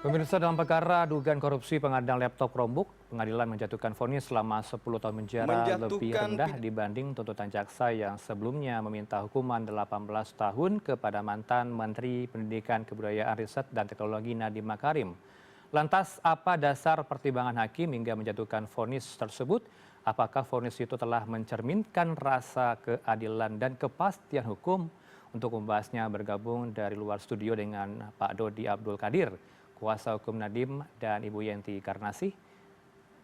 Pemirsa, dalam perkara dugaan korupsi pengadaan laptop Chromebook, pengadilan menjatuhkan vonis selama 10 tahun penjara lebih rendah dibanding tuntutan jaksa yang sebelumnya meminta hukuman 18 tahun kepada mantan Menteri Pendidikan Kebudayaan Riset dan Teknologi Nadiem Makarim. Lantas, apa dasar pertimbangan hakim hingga menjatuhkan vonis tersebut? Apakah vonis itu telah mencerminkan rasa keadilan dan kepastian hukum? Untuk membahasnya bergabung dari luar studio dengan Pak Dodi Abdul Kadir, kuasa hukum Nadiem, dan Ibu Yenti Garnasih,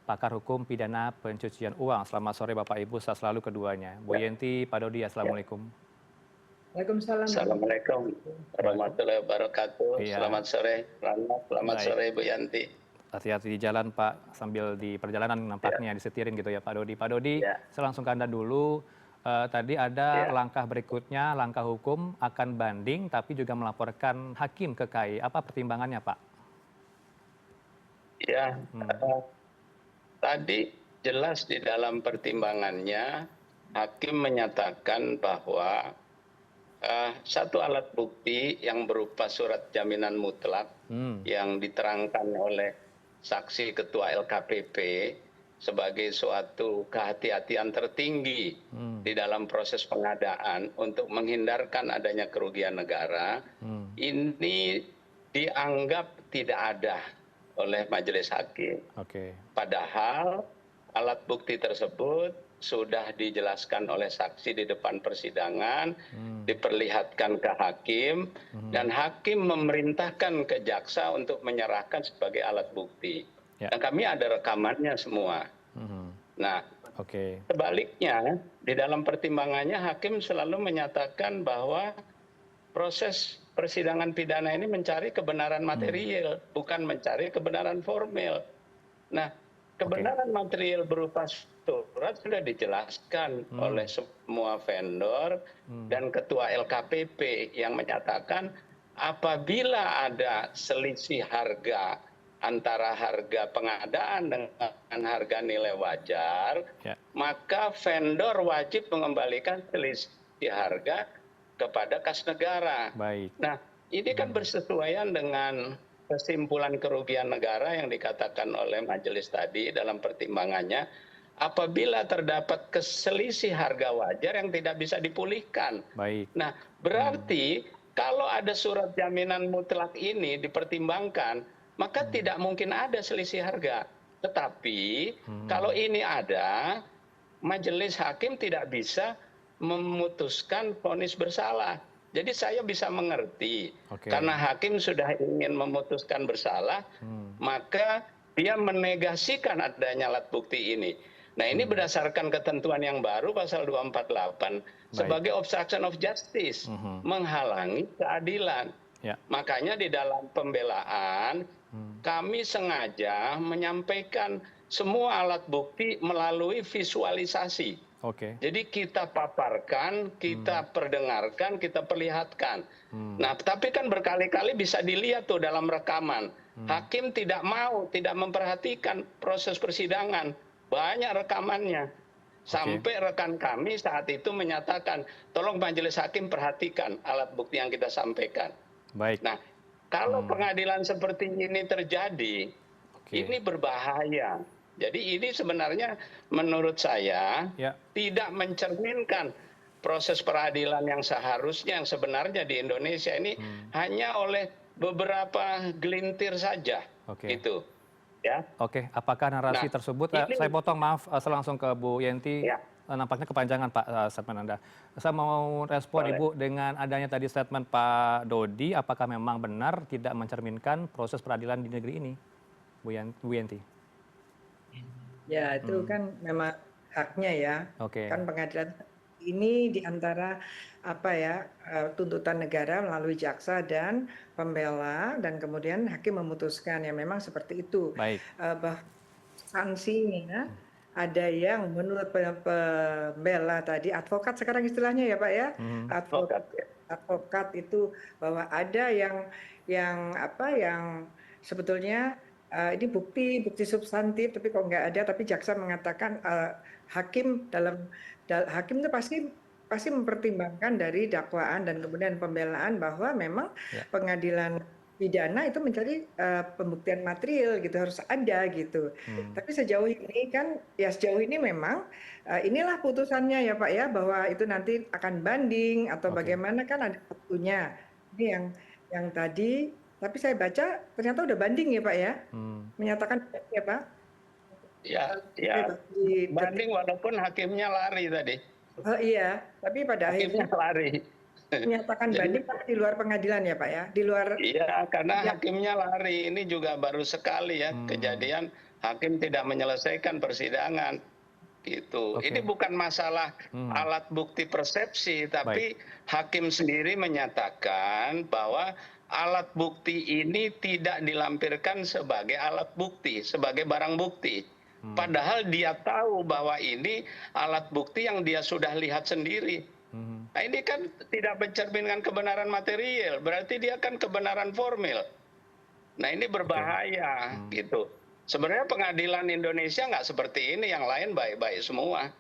pakar hukum pidana pencucian uang. Selamat sore Bapak Ibu, sehat selalu keduanya. Bu Yenti, Pak Dodi, Assalamualaikum. Waalaikumsalam. Assalamualaikum warahmatullahi wabarakatuh. Iya. Selamat sore, Rano. Selamat Baik. sore, Bu Yanti. Hati-hati di jalan Pak, sambil di perjalanan nampaknya disetirin gitu ya Pak Dodi. Pak Dodi, saya langsung ke Anda dulu. Tadi ada langkah berikutnya, langkah hukum akan banding tapi juga melaporkan hakim ke KAI. Apa pertimbangannya Pak? Ya, tadi jelas di dalam pertimbangannya hakim menyatakan bahwa satu alat bukti yang berupa surat jaminan mutlak yang diterangkan oleh saksi ketua LKPP sebagai suatu kehati-hatian tertinggi di dalam proses pengadaan untuk menghindarkan adanya kerugian negara, ini dianggap tidak ada oleh majelis hakim. Padahal alat bukti tersebut sudah dijelaskan oleh saksi di depan persidangan, diperlihatkan ke hakim, dan hakim memerintahkan ke jaksa untuk menyerahkan sebagai alat bukti. Dan kami ada rekamannya semua. Nah, sebaliknya di dalam pertimbangannya hakim selalu menyatakan bahwa proses persidangan pidana ini mencari kebenaran material, bukan mencari kebenaran formil. Nah, kebenaran material berupa surat sudah dijelaskan oleh semua vendor dan ketua LKPP yang menyatakan apabila ada selisih harga antara harga pengadaan dengan harga nilai wajar, maka vendor wajib mengembalikan selisih harga kepada kas negara. Nah, ini kan bersesuaian dengan kesimpulan kerugian negara yang dikatakan oleh majelis tadi dalam pertimbangannya, apabila terdapat keselisih harga wajar yang tidak bisa dipulihkan. Nah, berarti kalau ada surat jaminan mutlak ini dipertimbangkan, maka tidak mungkin ada selisih harga. Tetapi kalau ini ada, majelis hakim tidak bisa memutuskan vonis bersalah. Jadi saya bisa mengerti, karena hakim sudah ingin memutuskan bersalah, maka dia menegasikan adanya alat bukti ini. Nah, ini berdasarkan ketentuan yang baru pasal 248 sebagai obstruction of justice, menghalangi keadilan. Makanya di dalam pembelaan kami sengaja menyampaikan semua alat bukti melalui visualisasi. Jadi kita paparkan, kita perdengarkan, kita perlihatkan. Nah, tapi kan berkali-kali bisa dilihat tuh dalam rekaman. Hakim tidak mau, tidak memperhatikan proses persidangan. Banyak rekamannya. Sampai rekan kami saat itu menyatakan, tolong majelis hakim perhatikan alat bukti yang kita sampaikan. Nah, kalau pengadilan seperti ini terjadi, ini berbahaya. Jadi ini sebenarnya menurut saya tidak mencerminkan proses peradilan yang seharusnya, yang sebenarnya di Indonesia ini hanya oleh beberapa gelintir saja. Itu. Apakah narasi tersebut, saya potong, maaf, saya langsung ke Bu Yenti, nampaknya kepanjangan Pak statement Anda. Saya mau respon Ibu dengan adanya tadi statement Pak Dodi, apakah memang benar tidak mencerminkan proses peradilan di negeri ini, Bu Yenti? Ya, itu kan memang haknya ya. Kan pengadilan ini diantara tuntutan negara melalui jaksa dan pembela, dan kemudian hakim memutuskan ya memang seperti itu. Bahwa sanksinya ada yang menurut pembela tadi, advokat sekarang istilahnya ya Pak ya, advokat itu bahwa ada yang sebetulnya ini bukti substantif tapi kok nggak ada, tapi jaksa mengatakan hakim itu pasti mempertimbangkan dari dakwaan dan kemudian pembelaan bahwa memang pengadilan pidana itu mencari pembuktian material gitu, harus ada gitu. Tapi sejauh ini kan, ya sejauh ini memang inilah putusannya ya Pak ya, bahwa itu nanti akan banding atau bagaimana kan ada waktunya. Ini yang tadi, tapi saya baca ternyata udah banding ya Pak ya, menyatakan ya Pak. Ya, banding walaupun hakimnya lari tadi. Oh iya, tapi pada hakimnya akhirnya lari. Menyatakan banding di luar pengadilan ya Pak ya, di luar. Iya, karena hakimnya lari. Ini juga baru sekali ya kejadian hakim tidak menyelesaikan persidangan. Gitu. Ini bukan masalah alat bukti persepsi, tapi hakim sendiri menyatakan bahwa alat bukti ini tidak dilampirkan sebagai alat bukti, sebagai barang bukti. Padahal dia tahu bahwa ini alat bukti yang dia sudah lihat sendiri. Nah ini kan tidak mencerminkan kebenaran material, berarti dia kan kebenaran formil. Nah ini berbahaya gitu. Sebenarnya pengadilan Indonesia nggak seperti ini, yang lain baik-baik semua.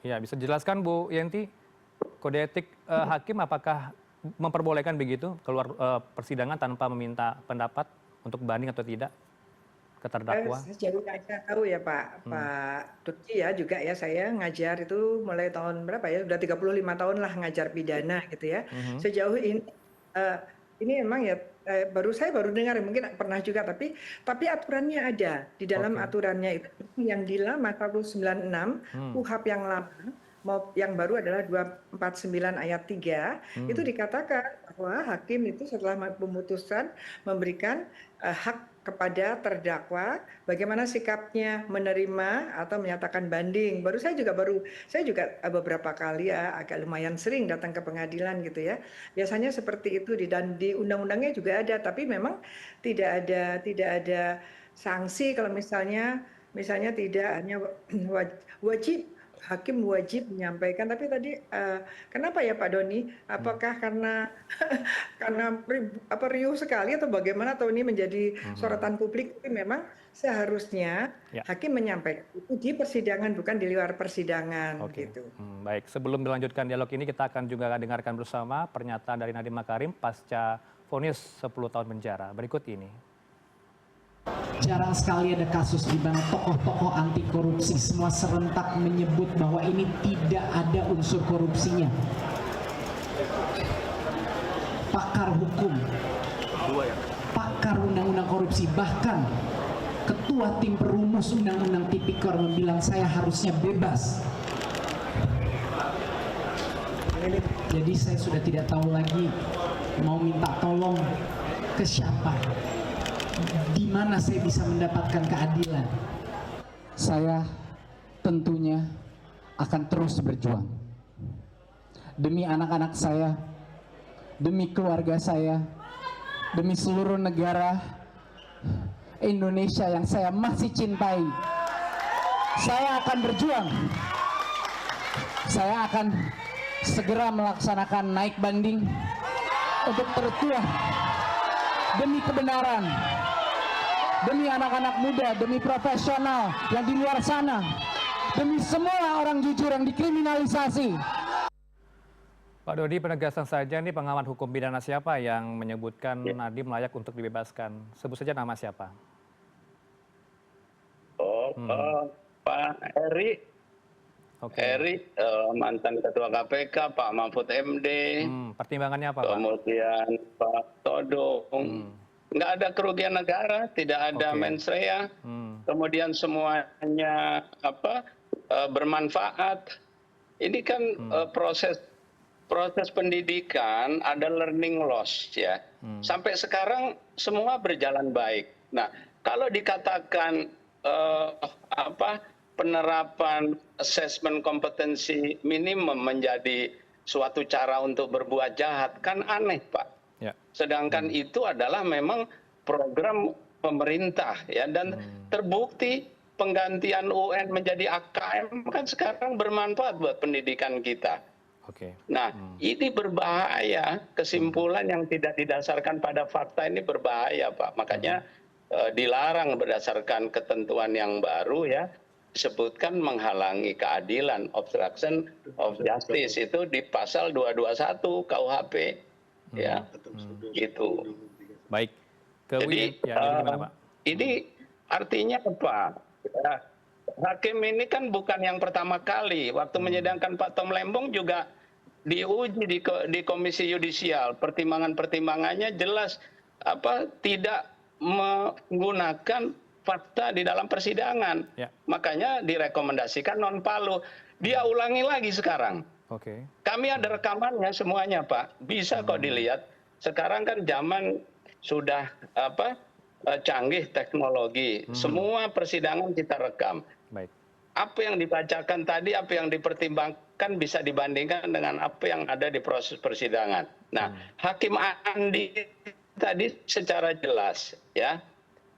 Ya, bisa dijelaskan Bu Yenti, kode etik hakim apakah memperbolehkan begitu keluar persidangan tanpa meminta pendapat untuk banding atau tidak ke terdakwa? Sejauh yang saya tahu ya Pak Turki ya juga ya, saya ngajar itu mulai tahun berapa ya, udah 35 tahun lah ngajar pidana gitu ya. Sejauh ini memang ya saya baru dengar, mungkin pernah juga, tapi aturannya ada di dalam aturannya itu yang di lama 196 KUHP yang lama yang baru adalah 249 ayat 3 itu dikatakan bahwa hakim itu setelah pemutusan memberikan hak kepada terdakwa bagaimana sikapnya menerima atau menyatakan banding. Saya juga beberapa kali ya agak lumayan sering datang ke pengadilan gitu ya. Biasanya seperti itu dan di undang-undangnya juga ada, tapi memang tidak ada sanksi kalau misalnya tidak hanya wajib, hakim wajib menyampaikan. Tapi tadi kenapa ya Pak Doni? Apakah karena riuh sekali atau bagaimana, atau ini menjadi sorotan publik? Tapi memang seharusnya hakim menyampaikan itu di persidangan, bukan di luar persidangan. Gitu. Baik, sebelum dilanjutkan dialog ini kita akan juga dengarkan bersama pernyataan dari Nadiem Makarim pasca vonis 10 tahun penjara. Berikut ini. Jarang sekali ada kasus di mana tokoh-tokoh anti korupsi semua serentak menyebut bahwa ini tidak ada unsur korupsinya. Pakar hukum, pakar undang-undang korupsi, bahkan ketua tim perumus undang-undang tipikor bilang saya harusnya bebas. Jadi saya sudah tidak tahu lagi mau minta tolong ke siapa. Di mana saya bisa mendapatkan keadilan? Saya tentunya akan terus berjuang demi anak-anak saya, demi keluarga saya, demi seluruh negara Indonesia yang saya masih cintai. Saya akan berjuang. Saya akan segera melaksanakan naik banding untuk tertuah demi kebenaran, demi anak-anak muda, demi profesional yang di luar sana, demi semua orang jujur yang dikriminalisasi. Pak Dodi, penegasan saja nih, pengamat hukum pidana siapa yang menyebutkan Nadiem layak untuk dibebaskan? Sebut saja nama siapa? Pak Eri. Eri, mantan Ketua KPK, Pak Mahfud MD. Pertimbangannya apa, Pak? Kemudian Pak Todong. Nggak ada kerugian negara, tidak ada mens rea. Kemudian semuanya bermanfaat. Ini kan proses pendidikan ada learning loss ya. Sampai sekarang semua berjalan baik. Nah, kalau dikatakan penerapan asesmen kompetensi minimum menjadi suatu cara untuk berbuat jahat, kan aneh Pak. Sedangkan itu adalah memang program pemerintah ya, dan terbukti penggantian UN menjadi AKM kan sekarang bermanfaat buat pendidikan kita. Nah, ini berbahaya, kesimpulan yang tidak didasarkan pada fakta ini berbahaya Pak. Makanya dilarang berdasarkan ketentuan yang baru ya, disebutkan menghalangi keadilan, obstruction of justice, itu di pasal 221 KUHP. Ya, gitu. Baik, Jadi ini artinya apa? Ya, hakim ini kan bukan yang pertama kali. Waktu menyidangkan Pak Tom Lembong juga diuji di Komisi Yudisial. Pertimbangannya jelas tidak menggunakan fakta di dalam persidangan. Makanya direkomendasikan non palu. Dia ulangi lagi sekarang. Kami ada rekamannya semuanya, Pak. Bisa kok dilihat. Sekarang kan zaman sudah canggih teknologi. Semua persidangan kita rekam. Apa yang dibacakan tadi, apa yang dipertimbangkan bisa dibandingkan dengan apa yang ada di proses persidangan. Nah, Hakim Andi tadi secara jelas ya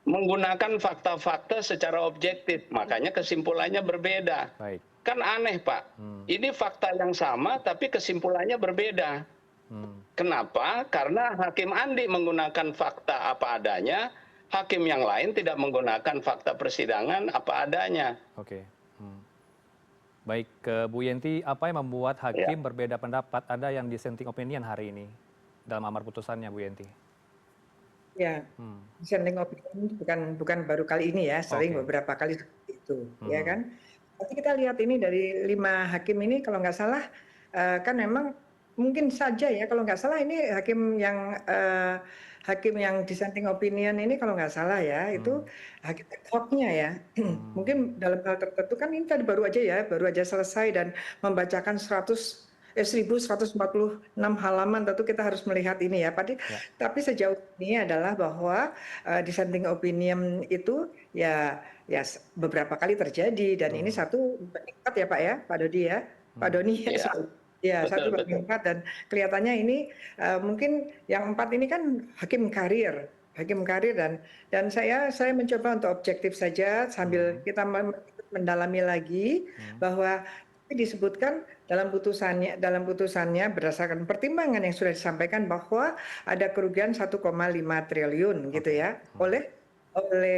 menggunakan fakta-fakta secara objektif, makanya kesimpulannya berbeda. Kan aneh, Pak. Ini fakta yang sama tapi kesimpulannya berbeda. Kenapa? Karena Hakim Andi menggunakan fakta apa adanya, hakim yang lain tidak menggunakan fakta persidangan apa adanya. Baik, ke Bu Yenti, apa yang membuat hakim berbeda pendapat? Ada yang dissenting opinion hari ini dalam amar putusannya, Bu Yenti? Ya, dissenting opinion bukan baru kali ini ya, sering beberapa kali itu, ya kan. Tapi kita lihat ini dari 5 hakim ini, kalau nggak salah kan memang mungkin saja ya, kalau nggak salah ini hakim yang dissenting opinion ini kalau nggak salah ya, itu hakim ad hoc-nya ya. Mungkin dalam hal tertentu kan ini tadi baru aja selesai dan membacakan 1146 halaman, tentu kita harus melihat ini ya. Tapi sejauh ini adalah bahwa dissenting opinion itu ya beberapa kali terjadi dan ini satu meningkat ya Pak ya, Pak Dodi ya, Pak Doni ya satu meningkat dan kelihatannya ini mungkin yang 4 ini kan hakim karir dan saya mencoba untuk objektif saja sambil kita mendalami lagi bahwa disebutkan dalam putusannya berdasarkan pertimbangan yang sudah disampaikan bahwa ada kerugian 1,5 triliun gitu ya oleh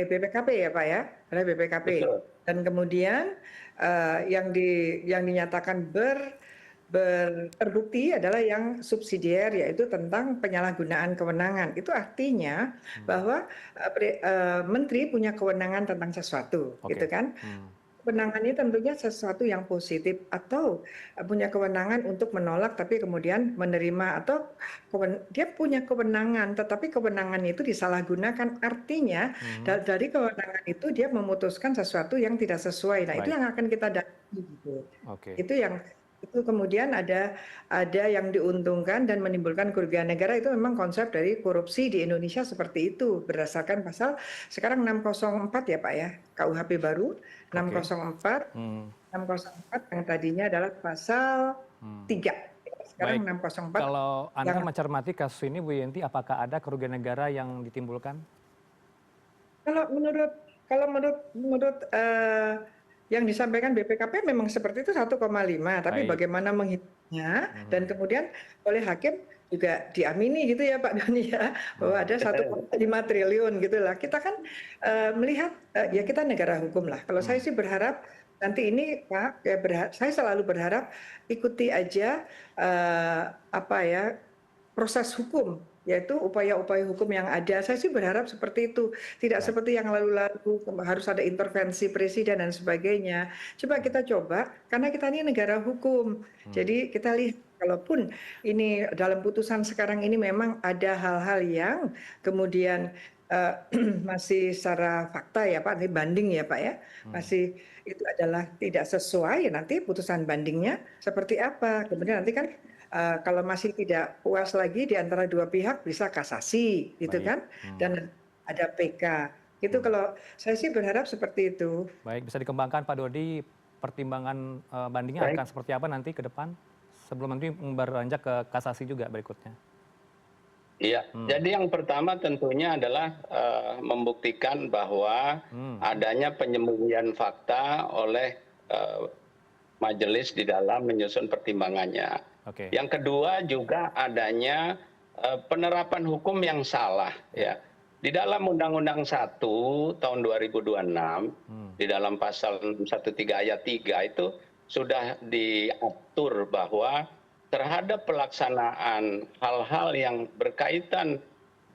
BPKP ya Pak ya, oleh BPKP. Dan kemudian yang dinyatakan terbukti adalah yang subsidiar, yaitu tentang penyalahgunaan kewenangan. Itu artinya bahwa menteri punya kewenangan tentang sesuatu, gitu kan? Kewenangan ini tentunya sesuatu yang positif atau punya kewenangan untuk menolak tapi kemudian menerima, atau dia punya kewenangan tetapi kewenangan itu disalahgunakan, artinya dari kewenangan itu dia memutuskan sesuatu yang tidak sesuai. Nah, itu yang akan kita dalami gitu. Itu kemudian ada yang diuntungkan dan menimbulkan kerugian negara. Itu memang konsep dari korupsi di Indonesia seperti itu berdasarkan pasal sekarang 604 ya Pak ya, KUHP baru 604 yang tadinya adalah pasal 3. Sekarang 604. Kalau Anda mencermati kasus ini Bu Yenti, apakah ada kerugian negara yang ditimbulkan? Kalau menurut yang disampaikan BPKP memang seperti itu 1,5, tapi bagaimana menghitungnya dan kemudian oleh hakim juga diamini gitu ya Pak Doni ya, bahwa ada 1,5 triliun gitulah. Kita kan melihat ya kita negara hukum lah. Kalau saya sih berharap nanti ini Pak, saya selalu berharap ikuti aja proses hukum, yaitu upaya-upaya hukum yang ada. Saya sih berharap seperti itu, tidak seperti yang lalu-lalu harus ada intervensi presiden dan sebagainya. Coba karena kita ini negara hukum, jadi kita lihat kalaupun ini dalam putusan sekarang ini memang ada hal-hal yang kemudian masih secara fakta ya Pak, ini banding ya Pak ya, masih itu adalah tidak sesuai, nanti putusan bandingnya seperti apa, kemudian nanti kan kalau masih tidak puas lagi di antara dua pihak bisa kasasi gitu kan, dan ada PK. Itu kalau saya sih berharap seperti itu. Baik, bisa dikembangkan Pak Dodi, pertimbangan bandingnya akan seperti apa nanti ke depan sebelum nanti beranjak ke kasasi juga berikutnya? Iya, jadi yang pertama tentunya adalah membuktikan bahwa adanya penyembunyian fakta oleh majelis di dalam menyusun pertimbangannya. Yang kedua juga adanya penerapan hukum yang salah ya. Di dalam Undang-Undang 1 tahun 2026 di dalam pasal 13 ayat 3 itu sudah diatur bahwa terhadap pelaksanaan hal-hal yang berkaitan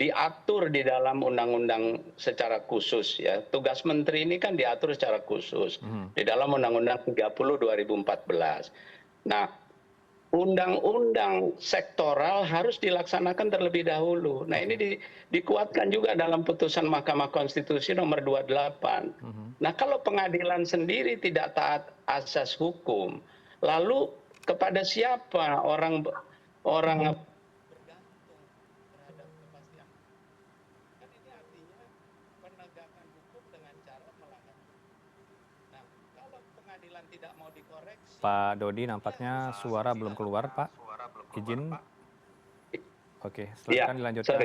diatur di dalam undang-undang secara khusus ya. Tugas menteri ini kan diatur secara khusus di dalam Undang-Undang 30 2014. Nah, undang-undang sektoral harus dilaksanakan terlebih dahulu. Nah, ini dikuatkan juga dalam putusan Mahkamah Konstitusi nomor 28. Nah, kalau pengadilan sendiri tidak taat asas hukum, lalu kepada siapa orang Pak Dodi, nampaknya suara belum keluar, Pak. Izin. Oke, silakan dilanjutkan.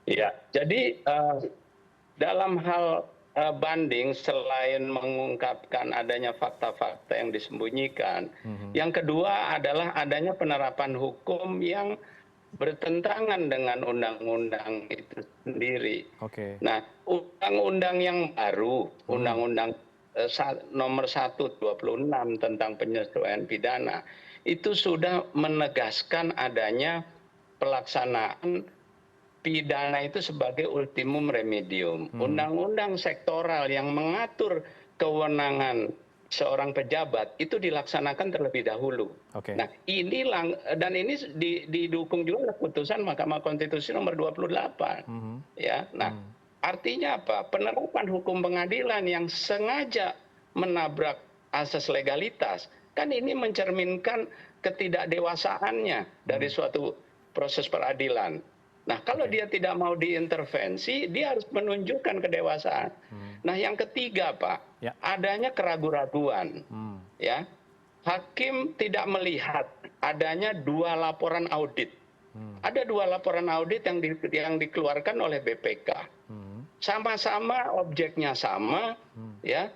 Ya. Jadi dalam hal banding, selain mengungkapkan adanya fakta-fakta yang disembunyikan, yang kedua adalah adanya penerapan hukum yang bertentangan dengan undang-undang itu sendiri. Nah, undang-undang yang baru, undang-undang nomor 1/26 tentang penyesuaian pidana itu sudah menegaskan adanya pelaksanaan pidana itu sebagai ultimum remedium. Undang-undang sektoral yang mengatur kewenangan seorang pejabat itu dilaksanakan terlebih dahulu. Nah, ini didukung juga oleh putusan Mahkamah Konstitusi nomor 28. Ya. Nah, artinya apa? Penerapan hukum pengadilan yang sengaja menabrak asas legalitas, kan ini mencerminkan ketidakdewasaannya dari suatu proses peradilan. Nah, kalau dia tidak mau diintervensi, dia harus menunjukkan kedewasaan. Nah, yang ketiga, Pak, adanya keraguan-raguan. Ya, hakim tidak melihat adanya 2 laporan audit. Ada 2 laporan audit yang dikeluarkan oleh BPK. Sama-sama objeknya sama, ya,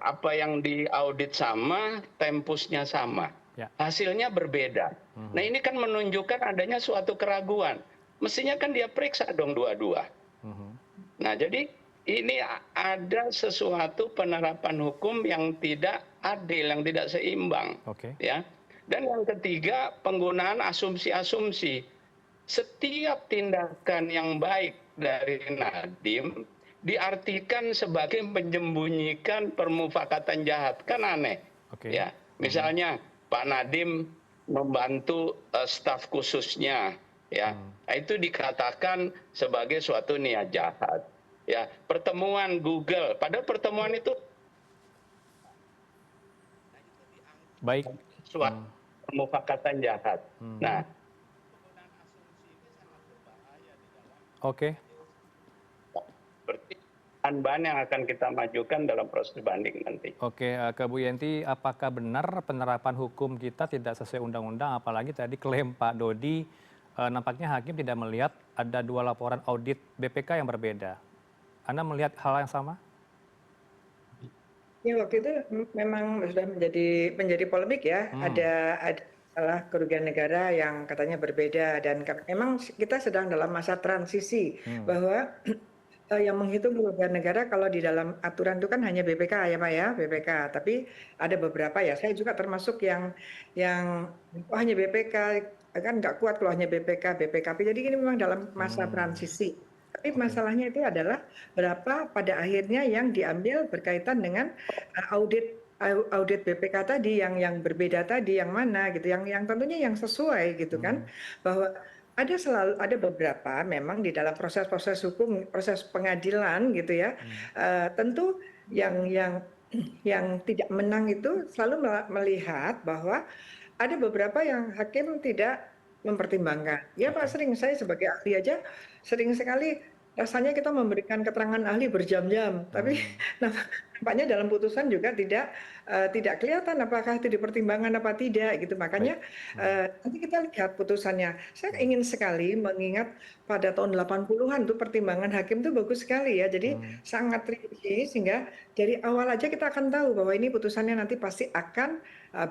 apa yang diaudit sama, tempusnya sama, hasilnya berbeda. Nah, ini kan menunjukkan adanya suatu keraguan. Mestinya kan dia periksa dong dua-dua. Nah, jadi ini ada sesuatu penerapan hukum yang tidak adil, yang tidak seimbang. Ya. Dan yang ketiga, penggunaan asumsi-asumsi. Setiap tindakan yang baik dari Nadiem diartikan sebagai menyembunyikan permufakatan jahat, kan aneh. Ya, misalnya Pak Nadiem membantu staf khususnya, ya, itu dikatakan sebagai suatu niat jahat. Ya, pertemuan Google, padahal pertemuan itu baik suatu permufakatan jahat. Nah, seperti bahan-bahan yang akan kita majukan dalam proses banding nanti. Ke Bu Yenti, apakah benar penerapan hukum kita tidak sesuai undang-undang? Apalagi tadi klaim Pak Dodi, nampaknya hakim tidak melihat ada 2 laporan audit BPK yang berbeda. Anda melihat hal yang sama? Ya, waktu itu memang sudah menjadi polemik ya. Ada masalah kerugian negara yang katanya berbeda, dan memang kita sedang dalam masa transisi bahwa yang menghitung kerugian negara kalau di dalam aturan itu kan hanya BPK ya Pak ya, BPK. Tapi ada beberapa ya, saya juga termasuk yang hanya BPK, kan nggak kuat kalau hanya BPK, BPKP. Jadi ini memang dalam masa transisi. Tapi masalahnya itu adalah berapa pada akhirnya yang diambil berkaitan dengan audit BPK tadi, yang berbeda tadi, yang mana gitu, yang tentunya yang sesuai gitu kan, bahwa ada beberapa memang di dalam proses-proses hukum, proses pengadilan gitu ya, tentu yang tidak menang itu selalu melihat bahwa ada beberapa yang hakim tidak mempertimbangkan. Ya Pak, saya sebagai ahli aja sering sekali rasanya kita memberikan keterangan ahli berjam-jam, tapi nampaknya dalam putusan juga tidak kelihatan apakah itu dipertimbangkan apa tidak gitu. Makanya nanti kita lihat putusannya. Saya ingin sekali mengingat pada tahun 80-an tuh pertimbangan hakim tuh bagus sekali ya. Jadi sangat rinci sehingga dari awal aja kita akan tahu bahwa ini putusannya nanti pasti akan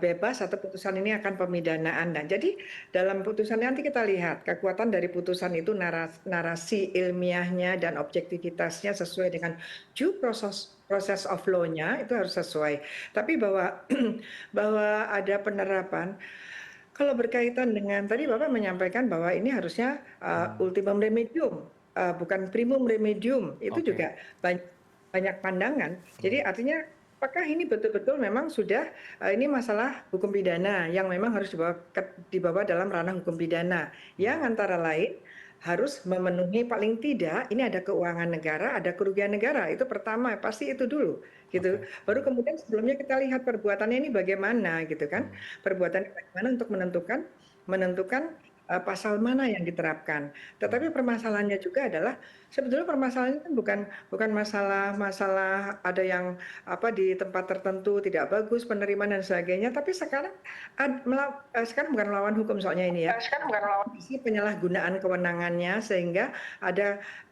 bebas atau putusan ini akan pemidanaan. Dan jadi dalam putusan nanti kita lihat kekuatan dari putusan itu, narasi ilmiahnya dan objektivitasnya sesuai dengan due process of law-nya itu harus sesuai. Tapi bahwa ada penerapan, Kalau berkaitan dengan tadi Bapak menyampaikan bahwa ini harusnya ultimum remedium, bukan primum remedium, itu juga banyak pandangan. Jadi artinya apakah ini betul-betul memang sudah ini masalah hukum pidana yang memang harus dibawa dalam ranah hukum pidana yang antara lain harus memenuhi paling tidak ini ada keuangan negara, ada kerugian negara. Itu pertama, pasti itu dulu gitu. Baru kemudian sebelumnya kita lihat perbuatannya ini bagaimana gitu kan. Perbuatannya bagaimana untuk menentukan pasal mana yang diterapkan. Tetapi permasalahannya juga adalah sebetulnya permasalahannya kan bukan masalah ada yang di tempat tertentu tidak bagus penerimaan dan sebagainya, tapi sekarang sekarang bukan melawan hukum soalnya ini ya. Sekarang bukan melawan penyalahgunaan kewenangannya sehingga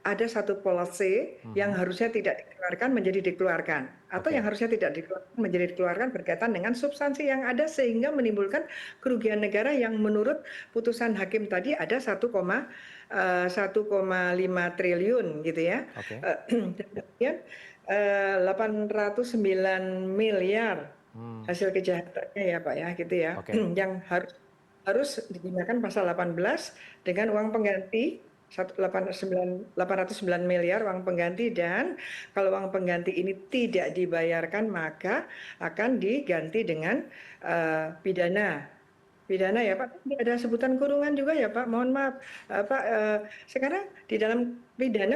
ada satu policy yang harusnya tidak dikeluarkan menjadi dikeluarkan atau yang harusnya tidak dikeluarkan menjadi dikeluarkan berkaitan dengan substansi yang ada sehingga menimbulkan kerugian negara yang menurut putusan hakim tadi ada 1,5 triliun gitu ya. Kemudian 809 miliar hasil kejahatannya ya Pak ya gitu ya. Yang harus digunakan pasal 18 dengan uang pengganti 809 miliar uang pengganti, dan kalau uang pengganti ini tidak dibayarkan maka akan diganti dengan pidana ya Pak. Tidak ada sebutan kurungan juga ya Pak, mohon maaf Pak. Sekarang di dalam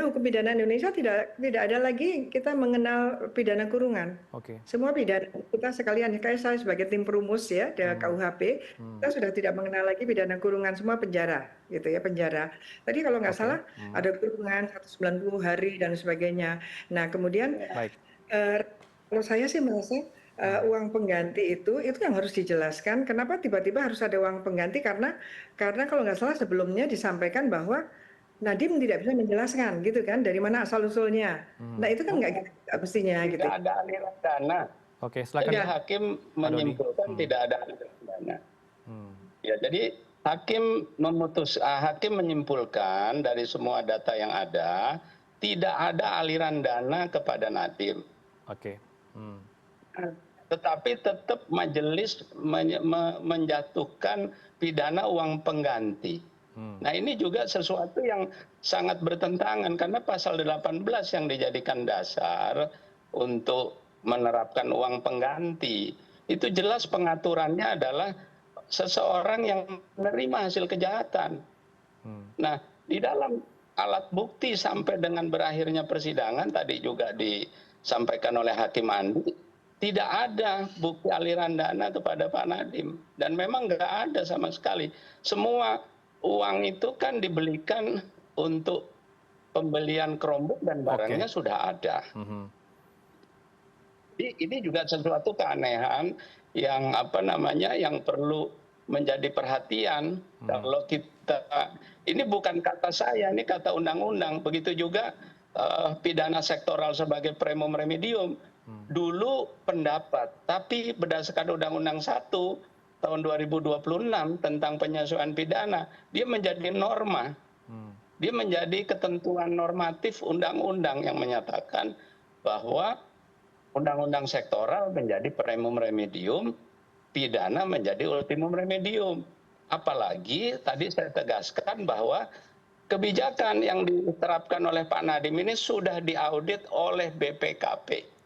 hukum pidana Indonesia tidak ada lagi kita mengenal pidana kurungan. Semua pidana kita sekalian, kayak saya sebagai tim perumus ya di KUHP, kita sudah tidak mengenal lagi pidana kurungan, semua penjara gitu ya, penjara. Tadi kalau nggak salah ada kurungan 190 hari dan sebagainya. Nah kemudian kalau saya sih merasa uang pengganti itu yang harus dijelaskan. Kenapa tiba-tiba harus ada uang pengganti? Karena kalau nggak salah sebelumnya disampaikan bahwa Nadiem tidak bisa menjelaskan gitu kan dari mana asal usulnya. Nah itu kan nggak mestinya gitu. Tidak ada aliran dana. Silakan. Jadi hakim menyimpulkan tidak ada aliran dana. Ya jadi hakim menyimpulkan dari semua data yang ada tidak ada aliran dana kepada Nadiem. Tetapi tetap majelis menjatuhkan pidana uang pengganti. Nah ini juga sesuatu yang sangat bertentangan karena pasal 18 yang dijadikan dasar untuk menerapkan uang pengganti itu jelas pengaturannya adalah seseorang yang menerima hasil kejahatan. Nah di dalam alat bukti sampai dengan berakhirnya persidangan tadi juga disampaikan oleh Hakim Andi, tidak ada bukti aliran dana kepada Pak Nadiem. Dan memang nggak ada sama sekali. Semua uang itu kan dibelikan untuk pembelian Chromebook dan barangnya sudah ada. Ini juga sesuatu keanehan yang yang perlu menjadi perhatian. Kalau kita, ini bukan kata saya, ini kata undang-undang. Begitu juga pidana sektoral sebagai primum remedium. Dulu pendapat, tapi berdasarkan Undang-Undang 1 tahun 2026 tentang penyesuaian pidana, dia menjadi norma. Dia menjadi ketentuan normatif undang-undang yang menyatakan bahwa undang-undang sektoral menjadi primum remedium, pidana menjadi ultimum remedium. Apalagi tadi saya tegaskan bahwa kebijakan yang diterapkan oleh Pak Nadiem ini sudah diaudit oleh BPKP.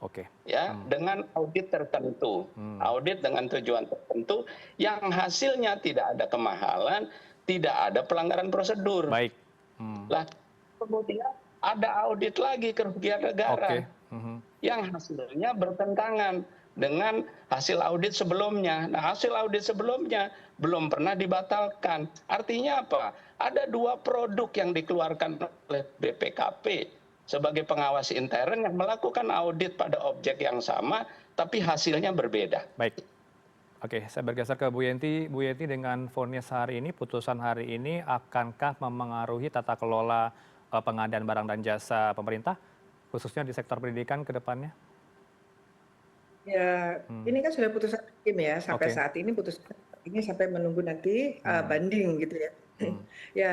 Dengan audit tertentu, audit dengan tujuan tertentu yang hasilnya tidak ada kemahalan, tidak ada pelanggaran prosedur. Lah kemudian ada audit lagi kerugian negara yang hasilnya bertentangan dengan hasil audit sebelumnya. Nah hasil audit sebelumnya belum pernah dibatalkan. Artinya apa? Ada 2 produk yang dikeluarkan oleh BPKP sebagai pengawas intern yang melakukan audit pada objek yang sama, tapi hasilnya berbeda. Saya bergeser ke Bu Yenti. Bu Yenti, dengan vonis hari ini, putusan hari ini, akankah memengaruhi tata kelola pengadaan barang dan jasa pemerintah, khususnya di sektor pendidikan ke depannya? Ya, ini kan sudah putusan hakim ya, sampai saat ini putusan ini sampai menunggu nanti banding gitu ya. Ya,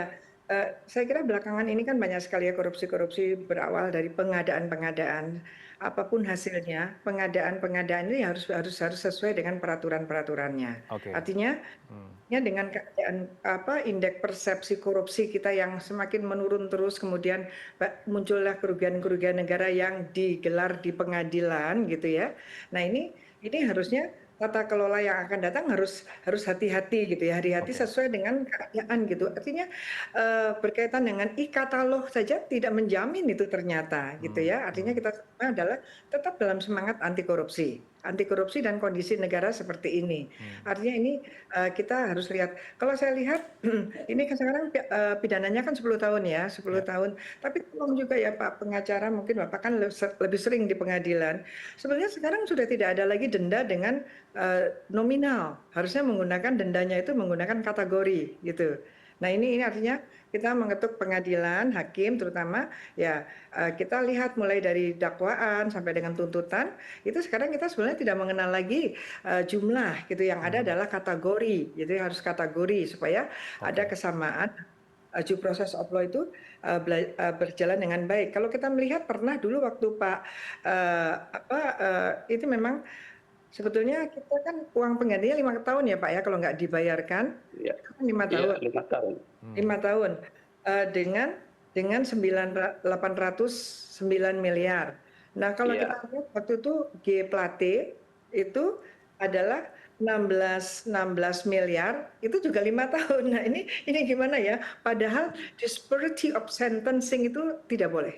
Saya kira belakangan ini kan banyak sekali ya korupsi-korupsi berawal dari pengadaan-pengadaan. Apapun hasilnya, pengadaan-pengadaan ini harus sesuai dengan peraturan-peraturannya. Artinya ya dengan keadaan indeks persepsi korupsi kita yang semakin menurun terus, kemudian muncullah kerugian-kerugian negara yang digelar di pengadilan gitu ya. Nah ini harusnya tata kelola yang akan datang harus hati-hati gitu ya, hati-hati sesuai dengan keadaan gitu. Artinya berkaitan dengan e-katalog saja tidak menjamin itu ternyata gitu ya. Artinya kita semua adalah tetap dalam semangat anti korupsi dan kondisi negara seperti ini. Artinya ini kita harus lihat. Kalau saya lihat ini kan sekarang pidananya kan 10 tahun ya, 10 tahun. Tapi tolong juga ya Pak pengacara, mungkin Bapak kan lebih sering di pengadilan. Sebenarnya sekarang sudah tidak ada lagi denda dengan nominal. Harusnya menggunakan dendanya itu menggunakan kategori gitu. Nah ini artinya kita mengetuk pengadilan, hakim terutama ya kita lihat mulai dari dakwaan sampai dengan tuntutan itu sekarang kita sebenarnya tidak mengenal lagi jumlah gitu, yang ada adalah kategori, jadi harus kategori supaya ada kesamaan due process of law itu berjalan dengan baik. Kalau kita melihat pernah dulu waktu Pak itu memang sebetulnya kita kan uang penggantinya 5 tahun ya Pak ya, kalau nggak dibayarkan ya. 5 tahun. Ya, 5 tahun. 5 tahun dengan 809 miliar. Nah kalau kita lihat waktu itu G Plate itu adalah 16 miliar, itu juga 5 tahun. Nah ini gimana ya? Padahal disparity of sentencing itu tidak boleh.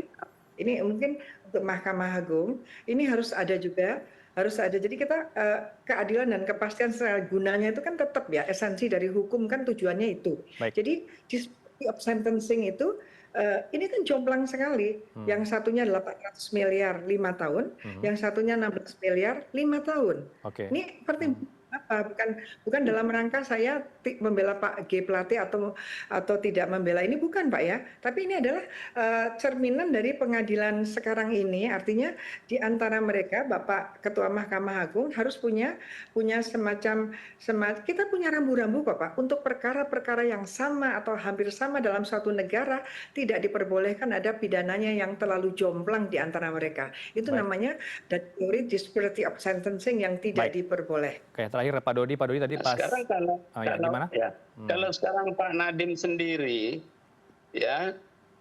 Ini mungkin untuk Mahkamah Agung ini harus ada juga. Jadi kita keadilan dan kepastian secara gunanya itu kan tetap ya, esensi dari hukum kan tujuannya itu. Jadi disparity of sentencing itu ini kan jomplang sekali. Yang satunya 800 miliar 5 tahun, yang satunya 16 miliar 5 tahun. Ini pertimbangan apa? Bukan dalam rangka saya membela Pak G Plate atau tidak membela, ini bukan Pak ya. Tapi ini adalah cerminan dari pengadilan sekarang ini. Artinya di antara mereka Bapak Ketua Mahkamah Agung harus punya semacam kita punya rambu-rambu kok Pak untuk perkara-perkara yang sama atau hampir sama dalam suatu negara tidak diperbolehkan ada pidananya yang terlalu jomplang di antara mereka. Itu namanya teori disparity of sentencing yang tidak diperbolehkan. Terakhir Pak Dodi tadi pas. Sekarang kalau sekarang Pak Nadiem sendiri ya,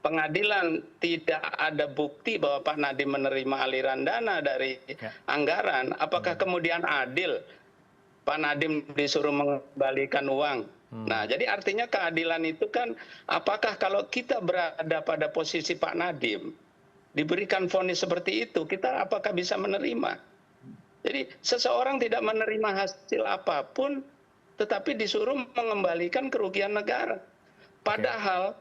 pengadilan tidak ada bukti bahwa Pak Nadiem menerima aliran dana dari anggaran, apakah kemudian adil Pak Nadiem disuruh mengembalikan uang? Nah, jadi artinya keadilan itu kan apakah kalau kita berada pada posisi Pak Nadiem diberikan vonis seperti itu, kita apakah bisa menerima? Jadi seseorang tidak menerima hasil apapun tetapi disuruh mengembalikan kerugian negara. Padahal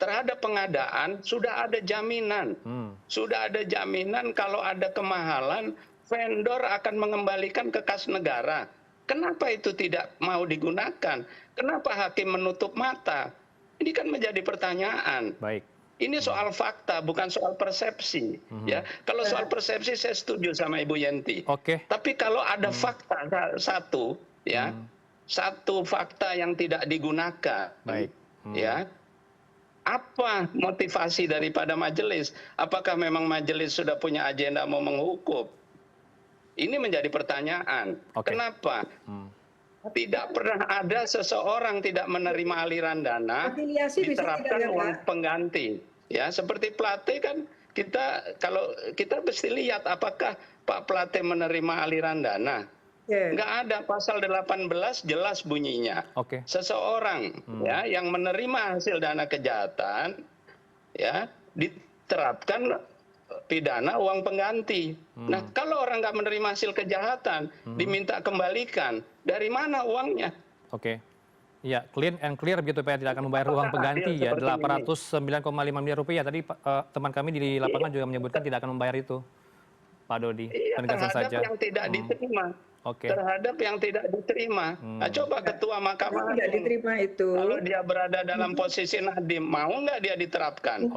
terhadap pengadaan sudah ada jaminan. Sudah ada jaminan kalau ada kemahalan vendor akan mengembalikan ke kas negara. Kenapa itu tidak mau digunakan? Kenapa hakim menutup mata? Ini kan menjadi pertanyaan. Ini soal fakta, bukan soal persepsi. Ya, kalau soal persepsi saya setuju sama Ibu Yenti. Tapi kalau ada fakta satu fakta yang tidak digunakan, ya, apa motivasi daripada majelis? Apakah memang majelis sudah punya agenda mau menghukum? Ini menjadi pertanyaan. Kenapa? Tidak pernah ada seseorang tidak menerima aliran dana diterapkan uang pengganti. Ya, seperti Plate kan kalau kita mesti lihat apakah Pak Plate menerima aliran dana. Nggak ada, pasal 18 jelas bunyinya. Seseorang ya yang menerima hasil dana kejahatan ya diterapkan pidana uang pengganti. Nah, kalau orang nggak menerima hasil kejahatan diminta kembalikan, dari mana uangnya? Ya, clean and clear begitu Pak, tidak akan membayar uang pengganti ya, 809,5 miliar rupiah. Tadi teman kami di lapangan juga menyebutkan tidak akan membayar itu, Pak Dodi. Terhadap yang tidak diterima. Terhadap yang tidak diterima. Nah, coba Ketua Mahkamah tidak diterima itu. Kalau dia berada dalam posisi Nadiem, mau nggak dia diterapkan?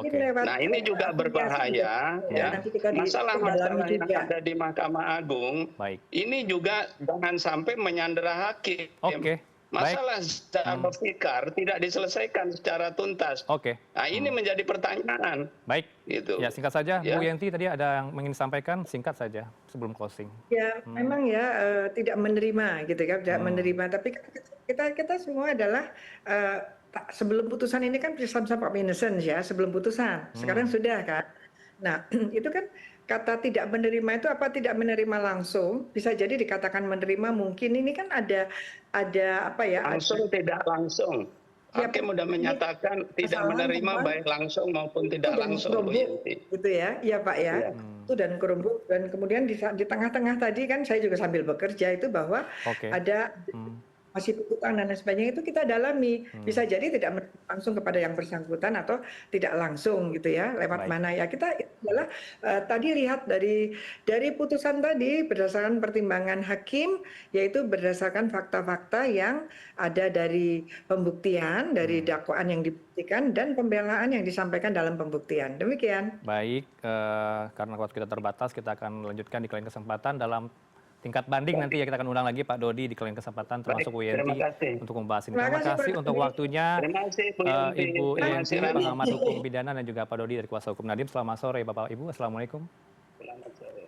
Nah, ini juga berbahaya. Ya. Masalah-masalah yang ada di Mahkamah Agung, ini juga jangan sampai menyandera hakim. Masalah Zahrul Fikar tidak diselesaikan secara tuntas. Oke. Nah, ini menjadi pertanyaan. Baik. Gitu. Ya, singkat saja, ya. Bu Yenti tadi ada yang ingin disampaikan, singkat saja sebelum closing. Ya, memang ya tidak menerima gitu kan, tidak menerima. Tapi kita semua adalah sebelum putusan ini kan some of innocence ya, sebelum putusan. Sekarang sudah kan. Nah, itu kan kata tidak menerima itu apa tidak menerima langsung, bisa jadi dikatakan menerima mungkin ini kan ada apa ya? Langsung tidak langsung. Hakim sudah menyatakan tidak menerima baik langsung maupun tidak langsung. Gitu ya, iya Pak ya. Itu dan kerumbuk dan kemudian di tengah-tengah tadi kan saya juga sambil bekerja itu bahwa ada masih tuntutan dan lain sebagainya itu kita dalami. Bisa jadi tidak langsung kepada yang bersangkutan atau tidak langsung gitu ya, lewat mana ya. Kita adalah tadi lihat dari putusan tadi berdasarkan pertimbangan hakim, yaitu berdasarkan fakta-fakta yang ada dari pembuktian, dari dakwaan yang dibuktikan dan pembelaan yang disampaikan dalam pembuktian. Demikian. Baik, karena waktu kita terbatas, kita akan lanjutkan di lain kesempatan dalam tingkat banding. Nanti ya kita akan undang lagi Pak Dodi di lain kesempatan termasuk Bu Yenti untuk membahas ini. Terima kasih untuk waktunya Ibu Yenti, pengamat hukum pidana, dan juga Pak Dodi dari Kuasa Hukum Nadiem. Selamat sore Bapak Ibu. Assalamualaikum. Selamat sore.